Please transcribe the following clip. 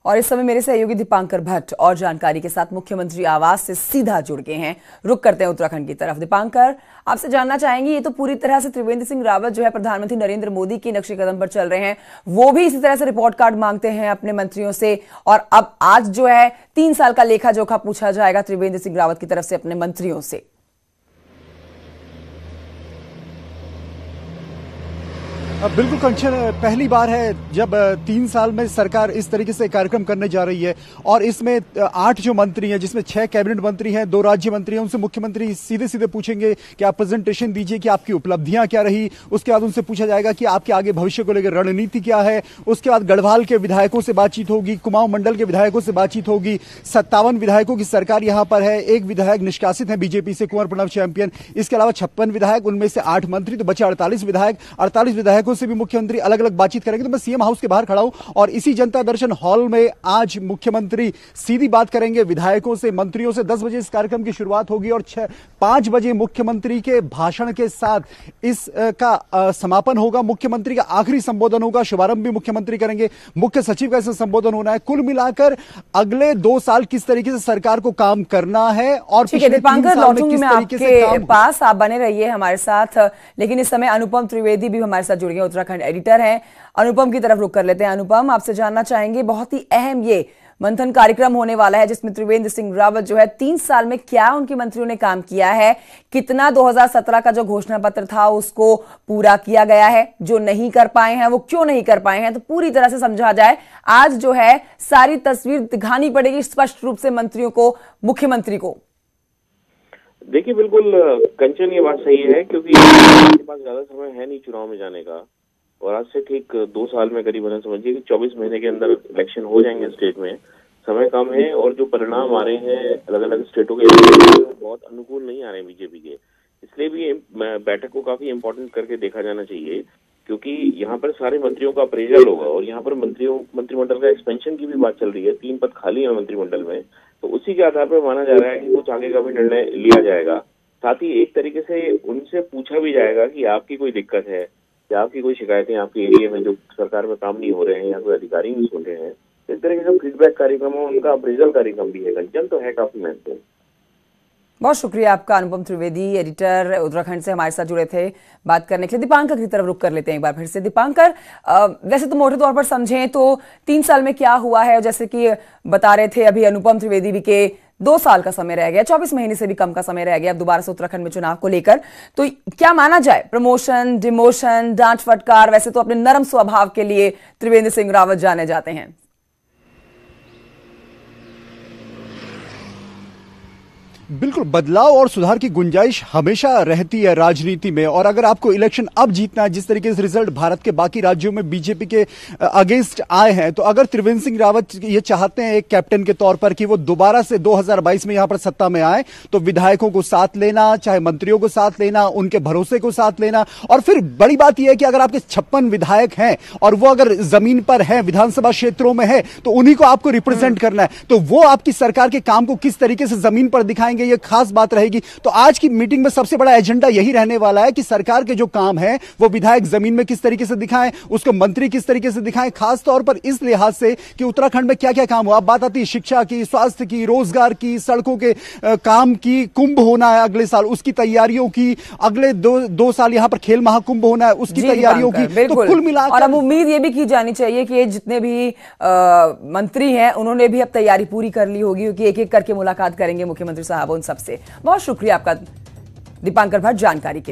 और इस समय मेरे सहयोगी दीपांकर भट्ट और जानकारी के साथ मुख्यमंत्री आवास से सीधा जुड़ गए हैं। रुक करते हैं उत्तराखंड की तरफ। दीपांकर, आपसे जानना चाहेंगे, ये तो पूरी तरह से त्रिवेंद्र सिंह रावत जो है प्रधानमंत्री नरेंद्र मोदी की नक्शे कदम पर चल रहे हैं, वो भी इसी तरह से रिपोर्ट कार्ड मांगते हैं अपने मंत्रियों से, और अब आज जो है 3 साल का लेखा जोखा पूछा जाएगा त्रिवेंद्र सिंह रावत की तरफ से अपने मंत्रियों से। बिल्कुल कंचन, पहली बार है जब 3 साल में सरकार इस तरीके से कार्यक्रम करने जा रही है और इसमें 8 जो मंत्री हैं, जिसमें 6 कैबिनेट मंत्री हैं, 2 राज्य मंत्री हैं, उनसे मुख्यमंत्री सीधे सीधे पूछेंगे कि आप प्रेजेंटेशन दीजिए कि आपकी उपलब्धियां क्या रही। उसके बाद उनसे पूछा जाएगा कि आपके आगे भविष्य को लेकर रणनीति क्या है। उसके बाद गढ़वाल के विधायकों से बातचीत होगी, कुमाऊं मंडल के विधायकों से बातचीत होगी। 57 विधायकों की सरकार यहां पर है। 1 विधायक निष्कासित है बीजेपी से, कुंवर प्रणव चैंपियन। इसके अलावा 56 विधायक, उनमें से 8 मंत्री, तो बचे 48 विधायक। 48 विधायकों से भी मुख्यमंत्री अलग अलग बातचीत करेंगे। तो मैं सीएम हाउस के बाहर खड़ा हूं और इसी जनता दर्शन हॉल में आज मुख्यमंत्री सीधी बात करेंगे विधायकों से, मंत्रियों से। 10 बजे इस कार्यक्रम की शुरुआत होगी और 5 बजे मुख्यमंत्री के भाषण के साथ इसका समापन होगा। मुख्यमंत्री का आखिरी संबोधन होगा, शुभारंभ भी मुख्यमंत्री करेंगे। मुख्य सचिव का इसमें संबोधन होना है। कुल मिलाकर अगले 2 साल किस तरीके से सरकार को काम करना है और दीपांकर लौटूंगी मैं आपके पास, आप बने रहिए हमारे साथ। लेकिन इस समय अनुपम त्रिवेदी भी हमारे साथ जुड़ गए, उत्तराखंड एडिटर हैं। अनुपम की तरफ रुक कर लेते हैं। अनुपम, आपसे जानना चाहेंगे, बहुत ही अहम ये मंथन कार्यक्रम होने वाला है जिसमें त्रिवेंद्र सिंह रावत जो है 3 साल में क्या उनके मंत्रियों ने काम किया है, कितना 2017 का जो घोषणा पत्र था उसको पूरा किया गया है, जो नहीं कर पाए हैं वो क्यों नहीं कर पाए हैं, तो पूरी तरह से समझा जाए। आज जो है सारी तस्वीर दिखानी पड़ेगी स्पष्ट रूप से मंत्रियों को, मुख्यमंत्री को। देखिए, बिल्कुल कंचन, ये बात सही है क्योंकि आपके पास ज्यादा समय है नहीं चुनाव में जाने का, और आज से ठीक 2 साल में करीबन समझिए कि 24 महीने के अंदर इलेक्शन हो जाएंगे स्टेट में। समय कम है और जो परिणाम आ रहे हैं अलग अलग स्टेटों के बहुत अनुकूल नहीं आ रहे हैं बीजेपी के। इसलिए भी बैठक को काफी इम्पोर्टेंट करके देखा जाना चाहिए, क्योंकि यहाँ पर सारे मंत्रियों का अप्रेजल होगा और यहाँ पर मंत्रिमंडल का एक्सपेंशन की भी बात चल रही है। 3 पद खाली है मंत्रिमंडल में, तो उसी के आधार पर माना जा रहा है कि कुछ आगे का भी निर्णय लिया जाएगा। साथ ही एक तरीके से उनसे पूछा भी जाएगा कि आपकी कोई दिक्कत है या आपकी कोई शिकायतें आपके एरिया में जो सरकार में काम नहीं हो रहे हैं या कोई अधिकारी नहीं सुन रहे हैं। इस तरह के जो फीडबैक कार्यक्रम है उनका अप्रेजल कार्यक्रम भी है। कंचन, तो है काफी महत्वपूर्ण। बहुत शुक्रिया आपका अनुपम त्रिवेदी, एडिटर उत्तराखंड से हमारे साथ जुड़े थे बात करने के लिए। दीपांकर की तरफ रुक कर लेते हैं एक बार फिर से। दीपांकर, वैसे तो मोटे तौर पर समझें तो 3 साल में क्या हुआ है, जैसे कि बता रहे थे अभी अनुपम त्रिवेदी भी के 2 साल का समय रह गया, 24 महीने से भी कम का समय रह गया अब दोबारा से उत्तराखंड में चुनाव को लेकर। तो क्या माना जाए, प्रमोशन, डिमोशन, डांट फटकार? वैसे तो अपने नरम स्वभाव के लिए त्रिवेंद्र सिंह रावत जाने जाते हैं। बिल्कुल, बदलाव और सुधार की गुंजाइश हमेशा रहती है राजनीति में। और अगर आपको इलेक्शन अब जीतना है, जिस तरीके से रिजल्ट भारत के बाकी राज्यों में बीजेपी के अगेंस्ट आए हैं, तो अगर त्रिवेंद्र सिंह रावत ये चाहते हैं एक कैप्टन के तौर पर कि वो दोबारा से 2022 में यहां पर सत्ता में आए, तो विधायकों को साथ लेना, चाहे मंत्रियों को साथ लेना, उनके भरोसे को साथ लेना। और फिर बड़ी बात यह है कि अगर आपके 56 विधायक हैं और वो अगर जमीन पर है, विधानसभा क्षेत्रों में है, तो उन्हीं को आपको रिप्रेजेंट करना है। तो वो आपकी सरकार के काम को किस तरीके से जमीन पर दिखाएंगे, ये खास बात रहेगी। तो आज की मीटिंग में सबसे बड़ा एजेंडा यही रहने वाला है कि सरकार के जो काम है वो विधायक जमीन में किस तरीके से दिखाएं, उसको मंत्री किस तरीके से दिखाएं, खास तौर पर इस लिहाज से कि उत्तराखंड में क्या क्या काम हुआ। बात आती है शिक्षा की, स्वास्थ्य की, रोजगार की, सड़कों के काम की। कुंभ होना है अगले साल, उसकी तैयारियों की। अगले 2 साल यहां पर खेल महाकुंभ होना है, उसकी तैयारियों की। तो कुल मिलाकर, और अब उम्मीद ये भी की जानी चाहिए कि जितने भी मंत्री हैं उन्होंने भी अब तैयारी पूरी कर ली होगी, क्योंकि एक एक करके मुलाकात करेंगे मुख्यमंत्री साहब उन सबसे। बहुत शुक्रिया आपका दीपांकर भट्ट जानकारी के लिए।